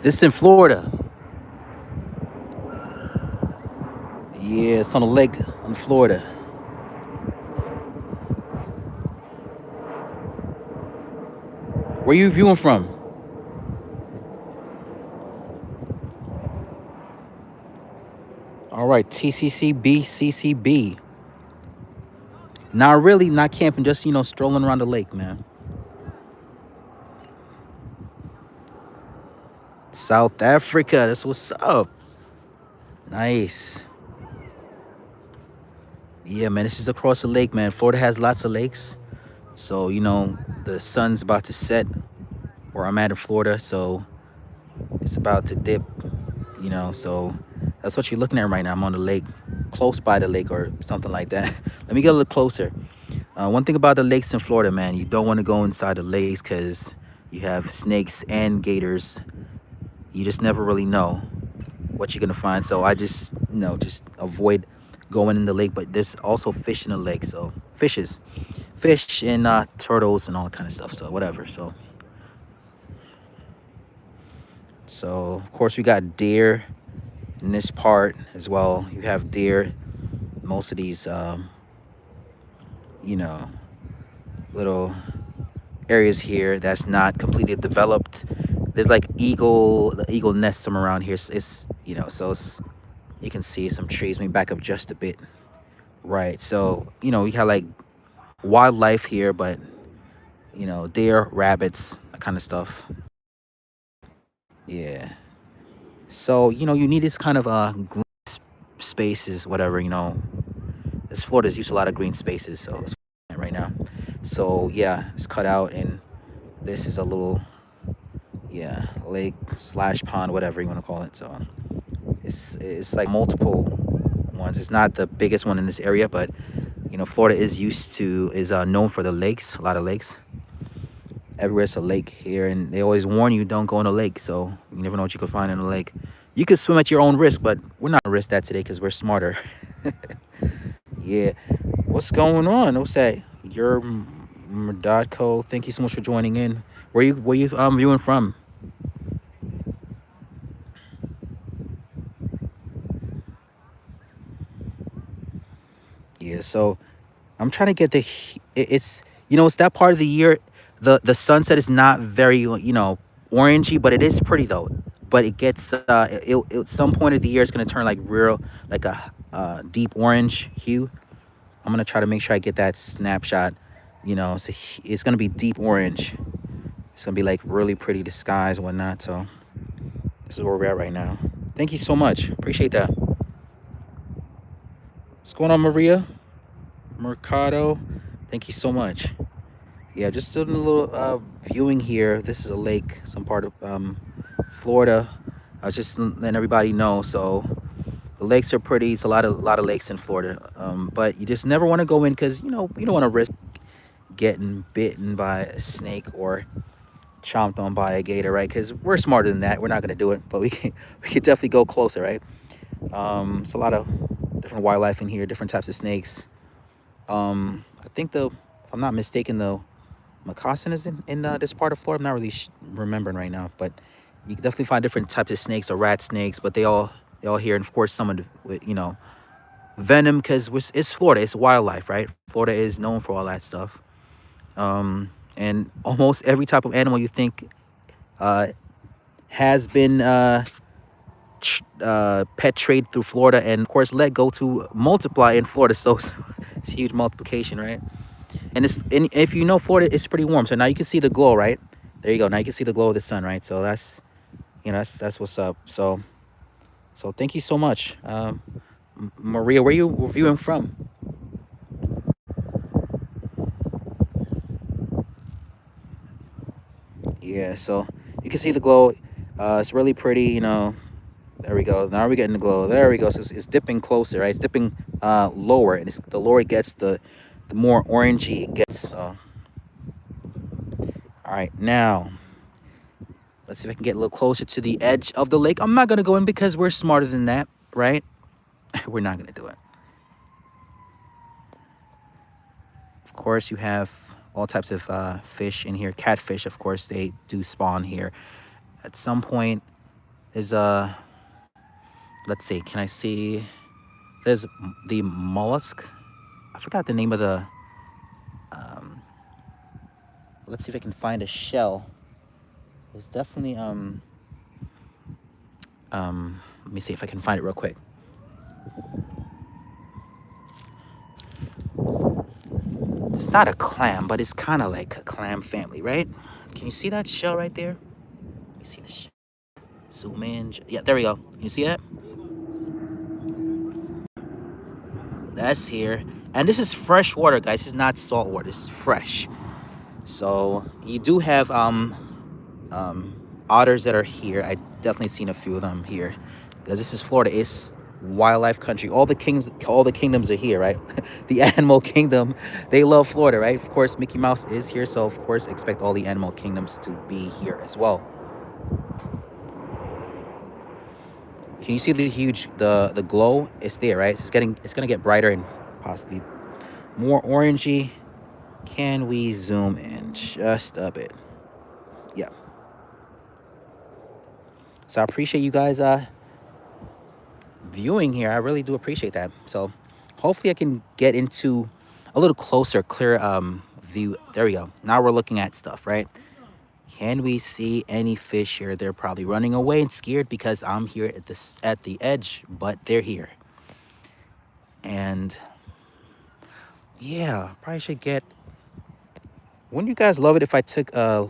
This in Florida. Yeah, it's on a lake in Florida. Where you viewing from? All right, TCCB, CCB. Not really, not camping, just strolling around the lake, man. South Africa, that's what's up. Nice. Yeah, man, this is across the lake, man. Florida has lots of lakes. So, the sun's about to set where I'm at in Florida. So it's about to dip, So that's what you're looking at right now. I'm on the lake, close by the lake or something like that. Let me get a little closer. One thing about the lakes in Florida, man, you don't want to go inside the lakes because you have snakes and gators. You just never really know what you're gonna find. So I just, just avoid going in the lake. But there's also fish in the lake, so fish and turtles and all that kind of stuff. So whatever. So of course we got deer in this part as well. You have deer. Most of these, you know, little areas here that's not completely developed. There's like the eagle nests some around here. So you can see some trees. Let me back up just a bit. Right. So, we have like wildlife here, but deer, rabbits, that kind of stuff. Yeah. So, you need this kind of green spaces, whatever, This Florida's used to a lot of green spaces, so that's right now. So yeah, it's cut out and this is a little, yeah, lake slash pond, whatever you want to call it. So it's like multiple ones. It's not the biggest one in this area, but Florida is known for the lakes, a lot of lakes. Everywhere's a lake here, and they always warn you don't go in a lake, so you never know what you could find in a lake. You could swim at your own risk, but we're not gonna risk that today because we're smarter. Yeah. What's going on? What's that? Your Murdotco. Thank you so much for joining in. Where you viewing from? Yeah, so I'm trying to get it's it's that part of the year. The sunset is not very orangey, but it is pretty though. But it gets at some point of the year it's gonna turn like real, like a deep orange hue. I'm gonna try to make sure I get that snapshot. It's gonna be deep orange. It's gonna be like really pretty, the skies and whatnot. So this is where we're at right now. Thank you so much. Appreciate that. What's going on, Maria Mercado? Thank you so much. Yeah, just doing a little viewing here. This is a lake, some part of Florida. I was just letting everybody know. So the lakes are pretty. It's a lot of lakes in Florida. But you just never want to go in because you don't want to risk getting bitten by a snake or chomped on by a gator, right? Because we're smarter than that. We're not gonna do it, but we can definitely go closer, right? It's a lot of different wildlife in here, different types of snakes. I think if I'm not mistaken, though, Moccasin is in this part of Florida. I'm not really remembering right now, but you can definitely find different types of snakes or rat snakes. But they all here, and of course, some of with venom because it's Florida. It's wildlife, right? Florida is known for all that stuff. And almost every type of animal you think uh, has been pet trade through Florida, and of course let go to multiply in Florida. So it's huge multiplication, right? And if Florida, it's pretty warm. So now you can see the glow, right? There you go. Now you can see the glow of the sun, right? So that's what's up. So thank you so much, Maria. Where you viewing from? Yeah. So you can see the glow. It's really pretty. There we go. Now we're getting the glow. There we go. So it's dipping closer, right? It's dipping lower, and the lower it gets, the more orangey it gets. All right, now let's see if I can get a little closer to the edge of the lake. I'm not gonna go in because we're smarter than that, right? We're not gonna do it. Of course, you have all types of fish in here. Catfish, of course, they do spawn here. At some point, There's let's see, can I see? There's the mollusk. I forgot the name of the. Um, let's see if I can find a shell. There's definitely Let me see if I can find it real quick. It's not a clam, but it's kind of like a clam family, right? Can you see that shell right there? Let me see the shell. Zoom in. Yeah, there we go. Can you see that? That's here. And this is fresh water, guys. This is not salt water. This is fresh. So you do have otters that are here. I definitely seen a few of them here because this is Florida. It's wildlife country. All the kingdoms are here, right? The animal kingdom, they love Florida, right? Of course, Mickey Mouse is here, so of course expect all the animal kingdoms to be here as well. Can you see the glow? It's there, right? It's gonna get brighter and possibly more orangey. Can we zoom in just a bit? Yeah. So I appreciate you guys viewing here. I really do appreciate that. So hopefully I can get into a little closer, clear view. There we go. Now we're looking at stuff, right? Can we see any fish here? They're probably running away and scared because I'm here at the edge, but they're here. And yeah, probably should get. Wouldn't you guys love it if I took a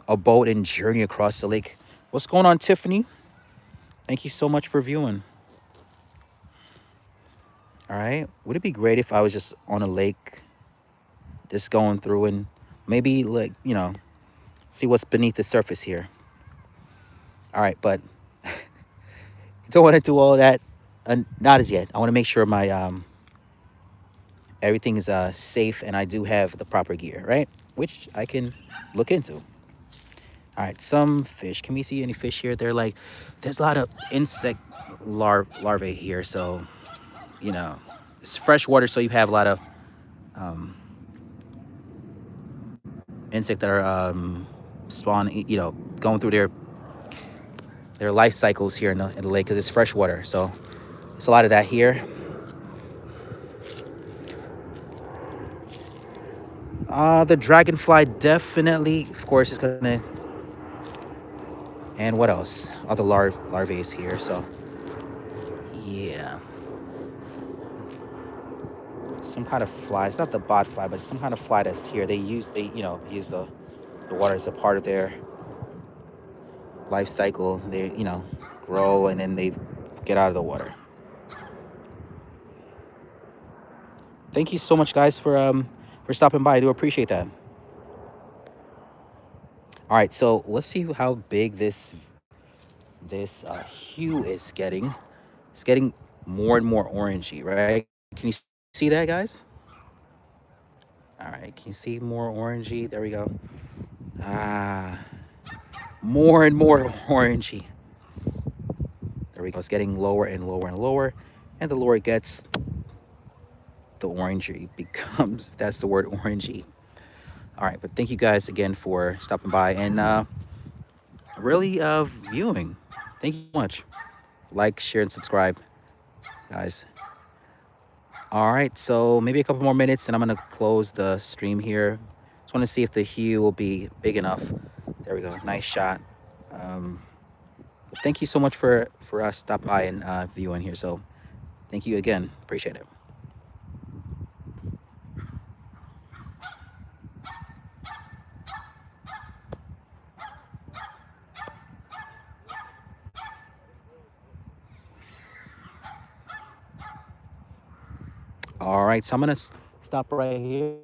boat and journey across the lake? What's going on, Tiffany? Thank you so much for viewing. All right. Would it be great if I was just on a lake, just going through and maybe like, see what's beneath the surface here? All right. But don't want to do all that. Not as yet. I want to make sure my everything is safe and I do have the proper gear, right? Which I can look into. All right, some fish. Can we see any fish here? There's a lot of insect larvae here, so it's fresh water, so you have a lot of insect that are spawning, going through their life cycles here in the lake because it's fresh water. So there's a lot of that here. The dragonfly definitely, of course, is gonna. And what else? Other larvae is here. So yeah, some kind of fly. It's not the bot fly, but some kind of fly that's here. They use the water as a part of their life cycle. They grow and then they get out of the water. Thank you so much, guys, for stopping by. I do appreciate that. All right, so let's see how big this hue is getting. It's getting more and more orangey, right? Can you see that, guys? All right, can you see more orangey? There we go. More and more orangey. There we go. It's getting lower and lower and lower, and the lower it gets, the orangey becomes, if that's the word, orangey. All right, but thank you guys again for stopping by and really viewing. Thank you so much. Like, share, and subscribe, guys. All right, so maybe a couple more minutes and I'm gonna close the stream here. Just want to see if the hue will be big enough. There we go. Nice shot. Thank you so much for stopping by and viewing here. So thank you again. Appreciate it. All right, so I'm gonna stop right here.